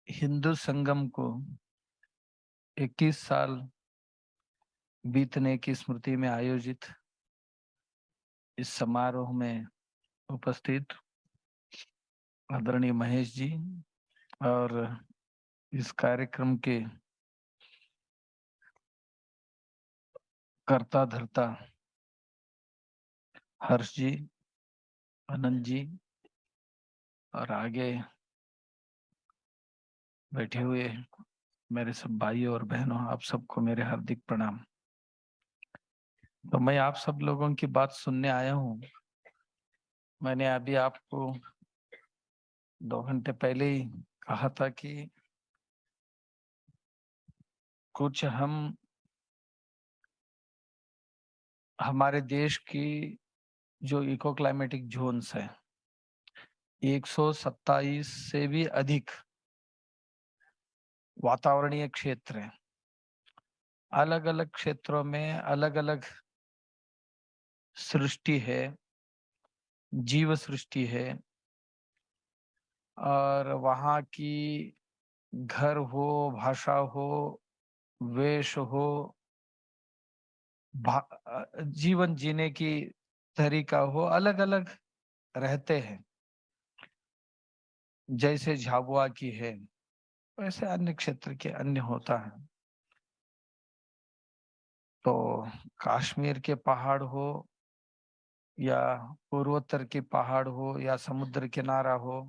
हिंदू संगम को 21 साल बीतने की स्मृति में आयोजित इस समारोह में उपस्थित आदरणीय महेश जी और इस कार्यक्रम के कर्ता धर्ता हर्ष जी, अनंत जी और आगे बैठे हुए मेरे सब भाइयों और बहनों, आप सबको मेरे हार्दिक प्रणाम। तो मैं आप सब लोगों की बात सुनने आया हूँ। मैंने अभी आपको 2 घंटे पहले ही कहा था कि कुछ हमारे देश की जो इको क्लाइमेटिक जोन्स है 127 से भी अधिक वातावरणीय क्षेत्र हैं। अलग अलग क्षेत्रों में अलग अलग सृष्टि है, जीव सृष्टि है और वहाँ की घर हो, भाषा हो, वेश हो, जीवन जीने की तरीका हो, अलग अलग रहते हैं। जैसे झाबुआ की है वैसे अन्य क्षेत्र के अन्य होता है। तो कश्मीर के पहाड़ हो या पूर्वोत्तर के पहाड़ हो या समुद्र किनारा हो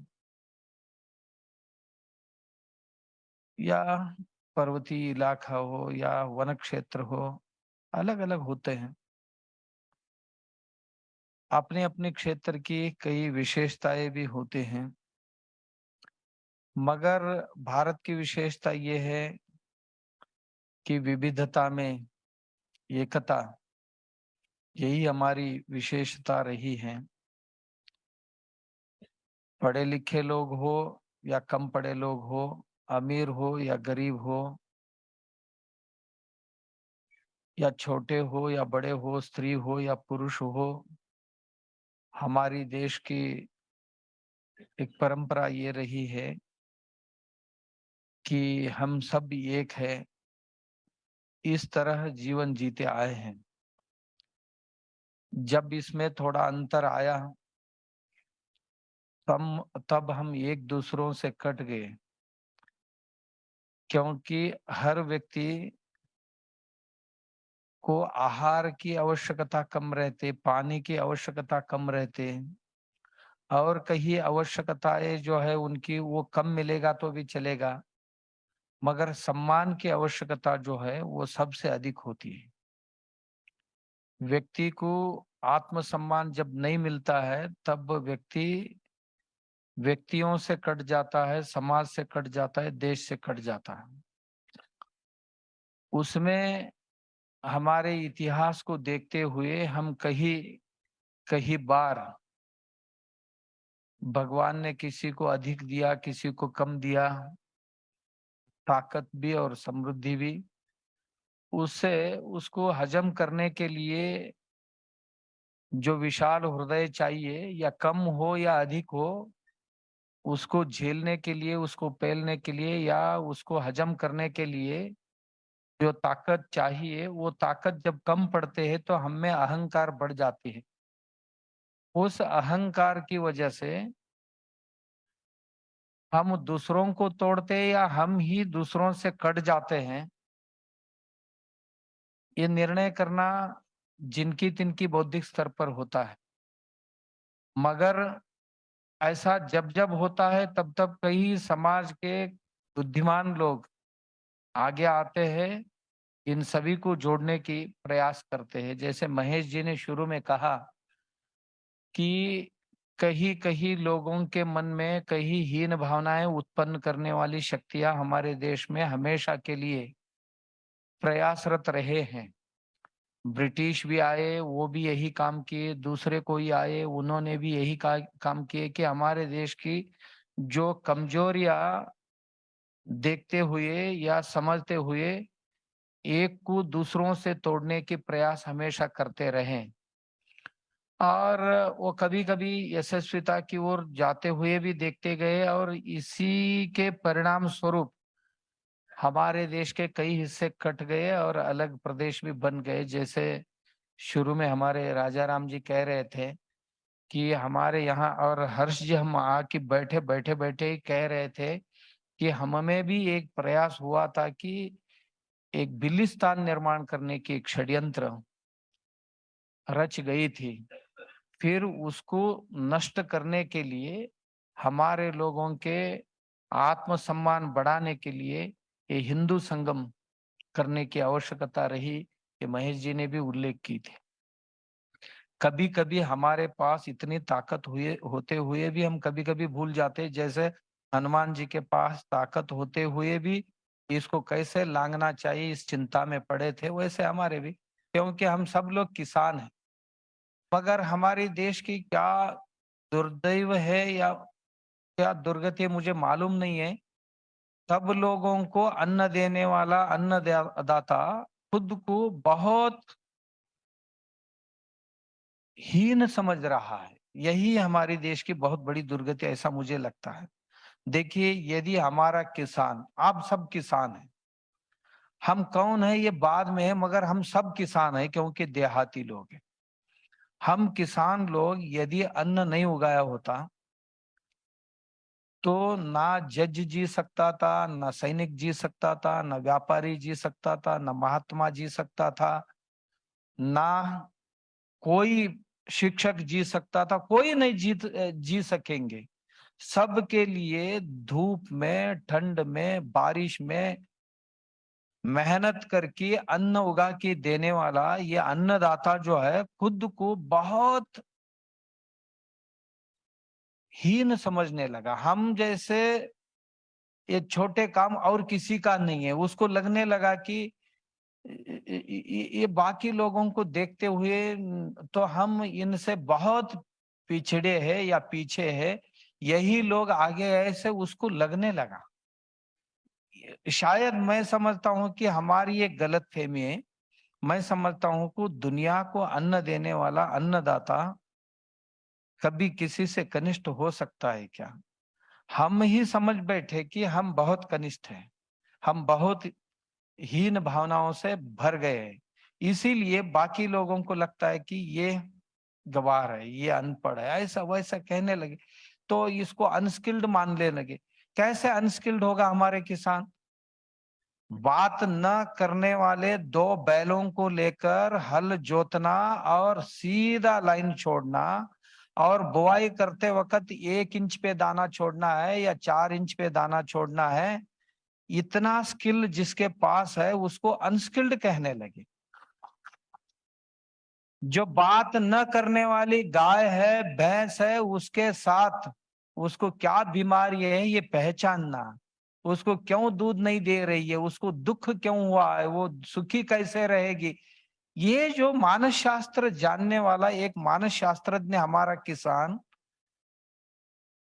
या पर्वतीय इलाका हो या वन क्षेत्र हो, अलग अलग होते हैं। अपने अपने क्षेत्र की कई विशेषताएं भी होते हैं, मगर भारत की विशेषता ये है कि विविधता में एकता, यही हमारी विशेषता रही है। पढ़े लिखे लोग हो या कम पढ़े लोग हो, अमीर हो या गरीब हो, या छोटे हो या बड़े हो, स्त्री हो या पुरुष हो, हमारी देश की एक परंपरा ये रही है कि हम सब एक है, इस तरह जीवन जीते आए हैं। जब इसमें थोड़ा अंतर आया तब हम एक दूसरों से कट गए, क्योंकि हर व्यक्ति को आहार की आवश्यकता कम रहते, पानी की आवश्यकता कम रहते और कहीं आवश्यकताएं जो है उनकी वो कम मिलेगा तो भी चलेगा, मगर सम्मान की आवश्यकता जो है वो सबसे अधिक होती है। व्यक्ति को आत्मसम्मान जब नहीं मिलता है तब व्यक्तियों से कट जाता है, समाज से कट जाता है, देश से कट जाता है। उसमें हमारे इतिहास को देखते हुए हम कहीं कहीं बार भगवान ने किसी को अधिक दिया, किसी को कम दिया, ताकत भी और समृद्धि भी। उससे उसको हजम करने के लिए जो विशाल हृदय चाहिए, या कम हो या अधिक हो, उसको झेलने के लिए, उसको पेलने के लिए या उसको हजम करने के लिए जो ताकत चाहिए, वो ताकत जब कम पड़ते हैं तो हम में अहंकार बढ़ जाती है। उस अहंकार की वजह से हम दूसरों को तोड़ते हैं या हम ही दूसरों से कट जाते हैं। ये निर्णय करना जिनकी तिनकी बौद्धिक स्तर पर होता है, मगर ऐसा जब जब होता है तब तब कई समाज के बुद्धिमान लोग आगे आते हैं, इन सभी को जोड़ने की प्रयास करते हैं। जैसे महेश जी ने शुरू में कहा कि कहीं कहीं लोगों के मन में कहीं हीन भावनाएं उत्पन्न करने वाली शक्तियां हमारे देश में हमेशा के लिए प्रयासरत रहे हैं। ब्रिटिश भी आए, वो भी यही काम किए, दूसरे कोई आए, उन्होंने भी यही काम किए कि हमारे देश की जो कमजोरियां देखते हुए या समझते हुए एक को दूसरों से तोड़ने के प्रयास हमेशा करते रहे। और वो कभी-कभी यशस्विता की ओर जाते हुए भी देखते गए और इसी के परिणाम स्वरूप हमारे देश के कई हिस्से कट गए और अलग प्रदेश भी बन गए। जैसे शुरू में हमारे राजा राम जी कह रहे थे कि हमारे यहाँ, और हर्ष जी हम आके बैठे-बैठे ही कह रहे थे कि हम में भी एक प्रयास हुआ था कि एक बिलिस्तान निर्माण करने की एक षड्यंत्र रच गई थी। फिर उसको नष्ट करने के लिए हमारे लोगों के आत्मसम्मान बढ़ाने के लिए ये हिंदू संगम करने की आवश्यकता रही, ये महेश जी ने भी उल्लेख की थी। कभी-कभी हमारे पास इतनी ताकत हुए होते हुए भी हम कभी-कभी भूल जाते हैं, जैसे हनुमान जी के पास ताकत होते हुए भी इसको कैसे लांघना चाहिए इस चिंता में पड़े थे, वैसे हमारे भी, क्योंकि हम सब लोग किसान हैं। मगर हमारे देश की क्या दुर्दैव है या क्या दुर्गति है मुझे मालूम नहीं है। सब लोगों को अन्न देने वाला दाता खुद को बहुत हीन समझ रहा है। यही हमारे देश की बहुत बड़ी दुर्गति, ऐसा मुझे लगता है। देखिए, यदि हमारा किसान, आप सब किसान हैं, हम कौन है ये बाद में है, मगर हम सब किसान हैं क्योंकि देहाती लोग हैं। हम किसान लोग यदि अन्न नहीं उगाया होता तो ना जज जी सकता था, ना सैनिक जी सकता था, ना व्यापारी जी सकता था, ना महात्मा जी सकता था, ना कोई शिक्षक जी सकता था, कोई नहीं जी सकेंगे। सबके लिए धूप में, ठंड में, बारिश में मेहनत करके अन्न उगा के देने वाला ये अन्नदाता जो है खुद को बहुत हीन समझने लगा। हम जैसे ये छोटे काम और किसी का नहीं है, उसको लगने लगा कि ये बाकी लोगों को देखते हुए तो हम इनसे बहुत पिछड़े हैं या पीछे है, यही लोग आगे ऐसे उसको लगने लगा। शायद मैं समझता हूँ कि हमारी एक गलतफहमी है। मैं समझता हूँ कि दुनिया को अन्न देने वाला अन्नदाता कभी किसी से कनिष्ठ हो सकता है क्या? हम ही समझ बैठे कि हम बहुत कनिष्ठ हैं, हम बहुत हीन भावनाओं से भर गए हैं। इसीलिए बाकी लोगों को लगता है कि ये गँवार है, ये अनपढ़ है, ऐसा-वैसा कहने लगे, तो इसको अनस्किल्ड मानने लगे। कैसे अनस्किल्ड होगा हमारे किसान? बात न करने वाले 2 बैलों को लेकर हल जोतना और सीधा लाइन छोड़ना और बुआई करते वक़्त 1 इंच पे दाना छोड़ना है या 4 इंच पे दाना छोड़ना है, इतना स्किल जिसके पास है उसको अनस्किल्ड कहने लगे। जो बात न करने वाली गाय है, भैंस है, उसके साथ उसको क्या बीमारी है ये पहचानना, उसको क्यों दूध नहीं दे रही है, उसको दुःख क्यों हुआ है, वो सुखी कैसे रहेगी, ये जो मानस शास्त्र जानने वाला एक मानस शास्त्रज्ञ हमारा किसान,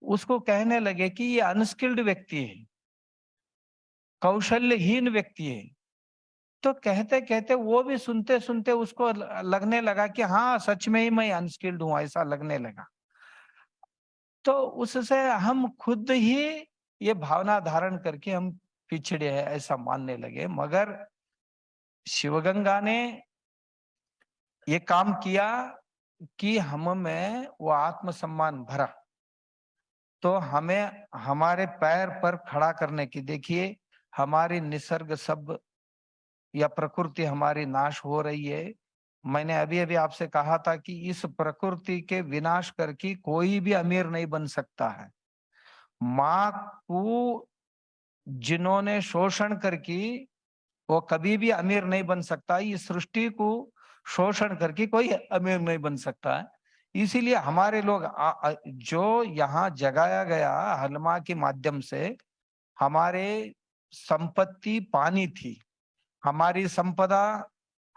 उसको कहने लगे कि ये अनस्किल्ड व्यक्ति है, कौशल्यहीन व्यक्ति है। तो कहते-कहते वो भी सुनते-सुनते उसको लगने लगा कि हाँ, सच में ही मैं अनस्किल्ड हूँ, ऐसा लगने लगा। तो उससे हम खुद ही ये भावना धारण करके हम पिछड़े हैं, ऐसा मानने लगे। मगर शिवगंगा ने ये काम किया कि हम में वो आत्मसम्मान भरा। तो हमें हमारे पैर पर खड़ा करने की, देखिए हमारी निसर्ग सब या प्रकृति हमारी नाश हो रही है। मैंने अभी-अभी आपसे कहा था कि इस प्रकृति के विनाश करके कोई भी अमीर नहीं बन सकता है। माँ को जिन्होंने शोषण करके वो कभी भी अमीर नहीं बन सकता। इस सृष्टि को शोषण करके कोई अमीर नहीं बन सकता है। इसीलिए हमारे लोग जो यहाँ जगाया गया हलमा के माध्यम से, हमारे संपत्ति पानी थी, हमारी संपदा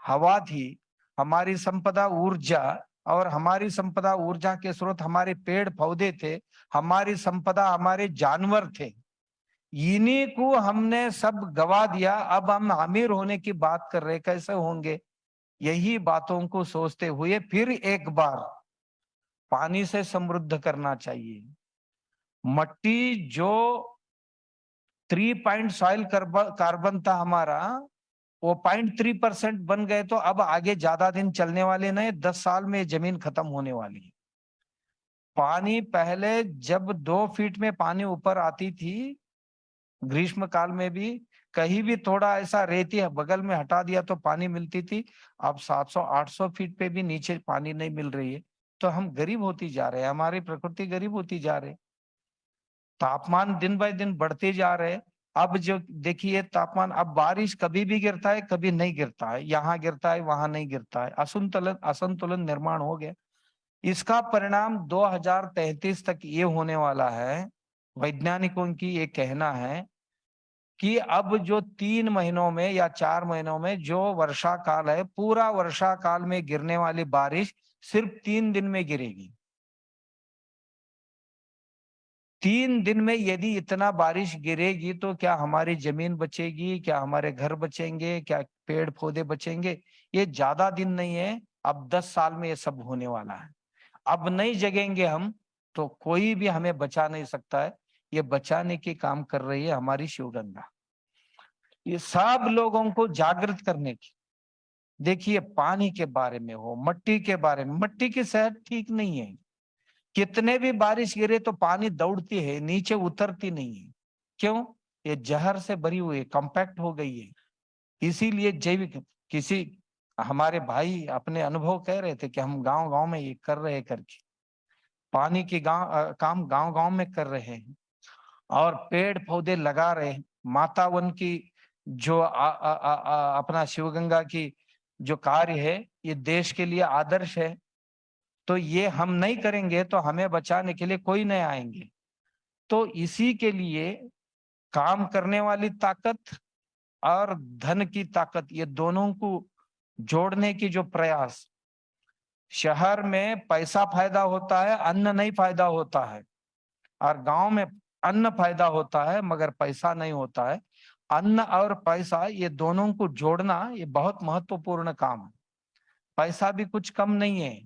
हवा थी, हमारी संपदा ऊर्जा, और हमारी संपदा ऊर्जा के स्रोत हमारे पेड़-पौधे थे, हमारी संपदा हमारे जानवर थे। इन्हीं को हमने सब गवा दिया, अब हम अमीर होने की बात कर रहे, कैसे होंगे? यही बातों को सोचते हुए फिर एक बार पानी से समृद्ध करना चाहिए। मट्टी जो 3 पॉइंट सॉइल कार्बन था हमारा, वो 0.3% बन गए, तो अब आगे ज्यादा दिन चलने वाले नहीं, 10 साल में जमीन खत्म होने वाली है। पानी पहले जब 2 फीट में पानी ऊपर आती थी, ग्रीष्म काल में भी कहीं भी थोड़ा ऐसा रेती बगल में हटा दिया तो पानी मिलती थी। अब 700-800 फीट पे भी नीचे पानी नहीं मिल रही है। तो हम गरीब होती जा रहे हैं, हमारी प्रकृति गरीब होती जा रही है। तापमान दिन बाय दिन बढ़ते जा रहे हैं। अब जो देखिए तापमान, अब बारिश कभी भी गिरता है, कभी नहीं गिरता है, यहाँ गिरता है, वहां नहीं गिरता है, असंतुलन असंतुलन निर्माण हो गया। इसका परिणाम 2033 तक ये होने वाला है। वैज्ञानिकों की ये कहना है कि अब जो 3 महीनों में या 4 महीनों में जो वर्षा काल है, पूरा वर्षा काल में गिरने वाली बारिश सिर्फ 3 दिन में गिरेगी। 3 दिन में यदि इतना बारिश गिरेगी तो क्या हमारी जमीन बचेगी, क्या हमारे घर बचेंगे, क्या पेड़ पौधे बचेंगे? ये ज्यादा दिन नहीं है, अब 10 साल में ये सब होने वाला है। अब नहीं जगेंगे हम तो कोई भी हमें बचा नहीं सकता है। ये बचाने की काम कर रही है हमारी शिवगंगा। ये सब लोगों को जागृत करने की। देखिए पानी के बारे में हो, मट्टी के बारे में, मट्टी की सेहत ठीक नहीं है। कितने भी बारिश गिरे तो पानी दौड़ती है, नीचे उतरती नहीं है। क्यों? ये जहर से भरी हुई है, कॉम्पैक्ट हो गई है। इसीलिए जैविक, किसी हमारे भाई अपने अनुभव कह रहे थे कि हम गांव गांव में ये कर रहे हैं करके, पानी की काम गांव गांव में कर रहे हैं और पेड़ पौधे लगा रहे हैं। माता वन की जो अपना शिवगंगा की जो कार्य है, ये देश के लिए आदर्श है। तो ये हम नहीं करेंगे तो हमें बचाने के लिए कोई नहीं आएंगे। तो इसी के लिए काम करने वाली ताकत और धन की ताकत, ये दोनों को जोड़ने की जो प्रयास। शहर में पैसा फायदा होता है, अन्न नहीं फायदा होता है, और गांव में अन्न फायदा होता है मगर पैसा नहीं होता है। अन्न और पैसा ये दोनों को जोड़ना ये बहुत महत्वपूर्ण काम है। पैसा भी कुछ कम नहीं है।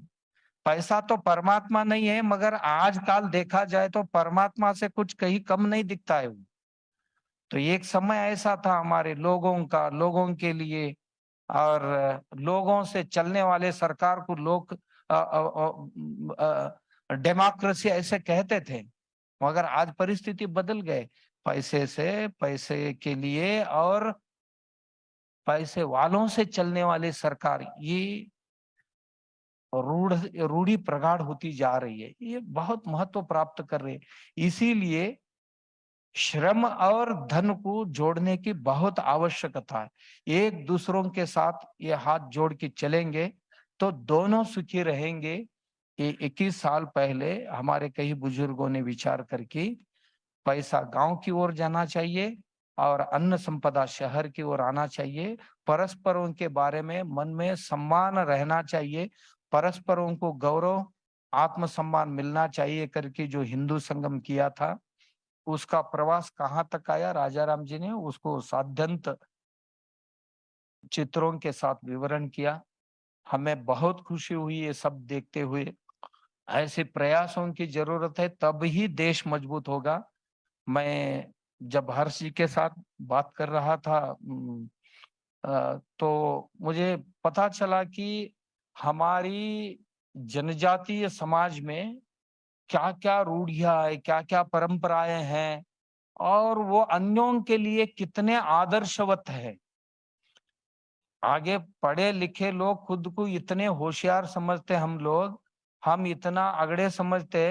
पैसा तो परमात्मा नहीं है, मगर आजकल देखा जाए तो परमात्मा से कुछ कहीं कम नहीं दिखता है वो। तो एक समय ऐसा था हमारे लोगों का, लोगों के लिए, और लोगों से चलने वाले सरकार को लोग डेमोक्रेसी ऐसे कहते थे। मगर आज परिस्थिति बदल गए। पैसे से, पैसे के लिए और पैसे वालों से चलने वाली सरकार, ये रूढ़ी प्रगाढ़ होती जा रही है। ये बहुत महत्व प्राप्त कर रही है। इसीलिए श्रम और धन को जोड़ने की बहुत आवश्यकता है। एक दूसरों के साथ ये हाथ जोड़ के चलेंगे तो दोनों सुखी रहेंगे। ये 21 साल पहले हमारे कई बुजुर्गों ने विचार करके पैसा गांव की ओर जाना चाहिए और अन्न संपदा शहर की ओर आना चाहिए। परस्परों के बारे में मन में सम्मान रहना चाहिए, परस्परों को गौरव, आत्मसम्मान मिलना चाहिए करके जो हिंदू संगम किया था, उसका प्रवास कहाँ तक आया, राजा राम जी ने उसको साध्यंत चित्रों के साथ विवरण किया। हमें बहुत खुशी हुई ये सब देखते हुए। ऐसे प्रयासों की जरूरत है, तब ही देश मजबूत होगा। मैं जब हर्ष जी के साथ बात कर रहा था तो मुझे पता चला कि हमारी जनजातीय समाज में क्या-क्या रूढ़ियां है, क्या-क्या परंपराएं हैं, और वो अन्यों के लिए कितने आदर्शवत है। आगे पढ़े लिखे लोग खुद को इतने होशियार समझते, हम इतना अगड़े समझते,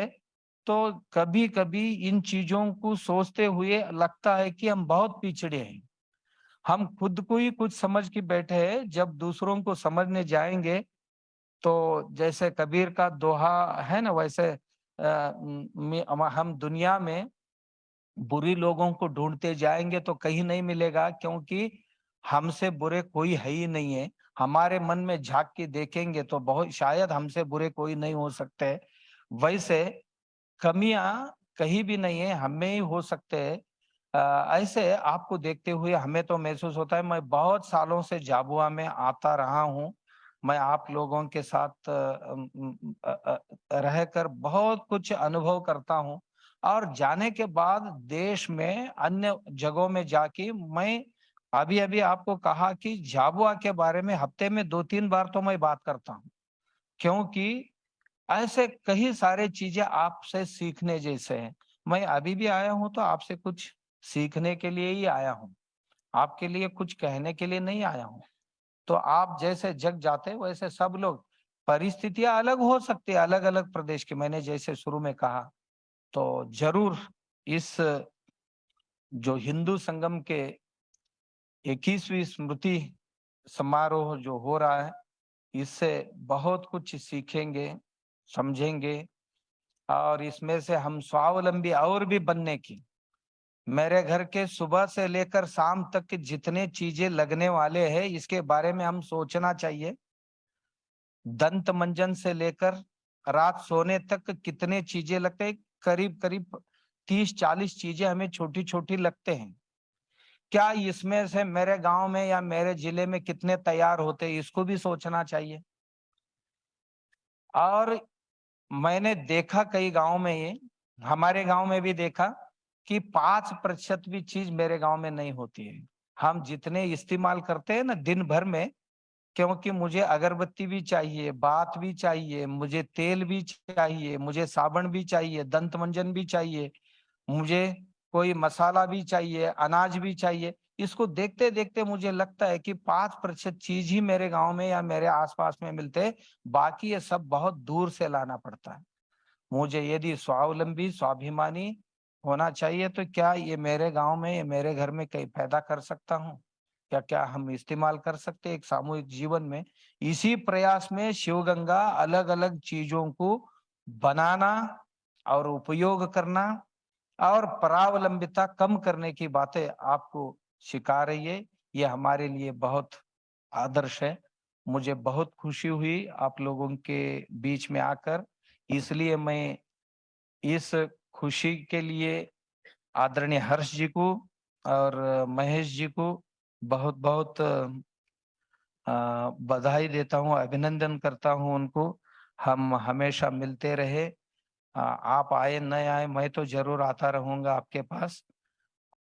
तो कभी कभी इन चीजों को सोचते हुए लगता है कि हम बहुत पिछड़े हैं। हम खुद को ही कुछ समझ के बैठे हैं, जब दूसरों को समझने जाएंगे तो जैसे कबीर का दोहा है ना, वैसे हम दुनिया में बुरी लोगों को ढूंढते जाएंगे तो कहीं नहीं मिलेगा, क्योंकि हमसे बुरे कोई है ही नहीं है। हमारे मन में झांक के देखेंगे तो बहुत शायद हमसे बुरे कोई नहीं हो सकते। वैसे कमियां कहीं भी नहीं है, हमें ही हो सकते हैं। ऐसे आपको देखते हुए हमें तो महसूस होता है, मैं बहुत सालों से झाबुआ में आता रहा हूँ, मैं आप लोगों के साथ रहकर बहुत कुछ अनुभव करता हूँ और जाने के बाद देश में अन्य जगहों में जाके मैं अभी-अभी आपको कहा कि झाबुआ के बारे में हफ्ते में 2-3 बार तो मैं बात करता हूँ। क्योंकि ऐसे कई सारे चीज़ें आपसे सीखने जैसे हैं। मैं अभी भी आया हूँ तो आपसे कुछ सीखने के लिए ही आया हूँ। आपके लिए कुछ कहने के लिए नहीं आया हूँ। तो आप जैसे जग जाते हो वैसे सब लोग परिस्थितियाँ अलग हो सकती है, अलग-अलग प्रदेश की मैंने जैसे शुरू में कहा। तो ज़रूर इस जो हिंदू संगम के 21वीं स्मृति समारोह जो हो रहा है, इससे बहुत कुछ सीखेंगे, समझेंगे और इसमें से हम स्वावलंबी और भी बनने की मेरे घर के सुबह से लेकर शाम तक के जितने चीज़ें लगने वाले हैं, इसके बारे में हम सोचना चाहिए। दंत मंजन से लेकर रात सोने तक कितने चीजें लगते हैं, करीब-करीब 30-40 चीजें हमें छोटी-छोटी लगते हैं। क्या इसमें से मेरे गाँव में या मेरे जिले में कितने तैयार होते हैं, इसको भी सोचना चाहिए। और मैंने देखा कई गाँव में ये, हमारे गाँव में भी देखा कि 5% भी चीज़ मेरे गाँव में नहीं होती है। हम जितने इस्तेमाल करते हैं ना दिन भर में क्योंकि मुझे अगरबत्ती भी चाहिए, बात भी चाहिए, मुझे तेल भी चाहिए, मुझे साबुन भी चाहिए, दंत मंजन भी चाहिए, मुझे कोई मसाला भी चाहिए, अनाज भी चाहिए। इसको देखते-देखते मुझे लगता है कि 5% चीज़ ही मेरे गाँव में या मेरे आस-पास में मिलते हैं, बाकी ये सब बहुत दूर से लाना पड़ता है। मुझे यदि स्वावलंबी, स्वाभिमानी होना चाहिए तो क्या ये मेरे गाँव में, ये मेरे घर में कहीं पैदा कर सकता हूँ? क्या-क्या हम इस्तेमाल कर सकते हैं एक सामूहिक जीवन में? इसी प्रयास में शिवगंगा अलग-अलग चीज़ों को बनाना और उपयोग करना और परावलंबिता कम करने की बातें आपको सिखा रही है। ये हमारे लिए बहुत आदर्श है। मुझे बहुत खुशी हुई आप लोगों के बीच में आकर, इसलिए मैं इस खुशी के लिए आदरणीय हर्ष जी को और महेश जी को बहुत-बहुत बधाई देता हूँ, अभिनंदन करता हूँ उनको। हम हमेशा मिलते रहे। आप आए, न आए, मैं तो ज़रूर आता रहूँगा आपके पास।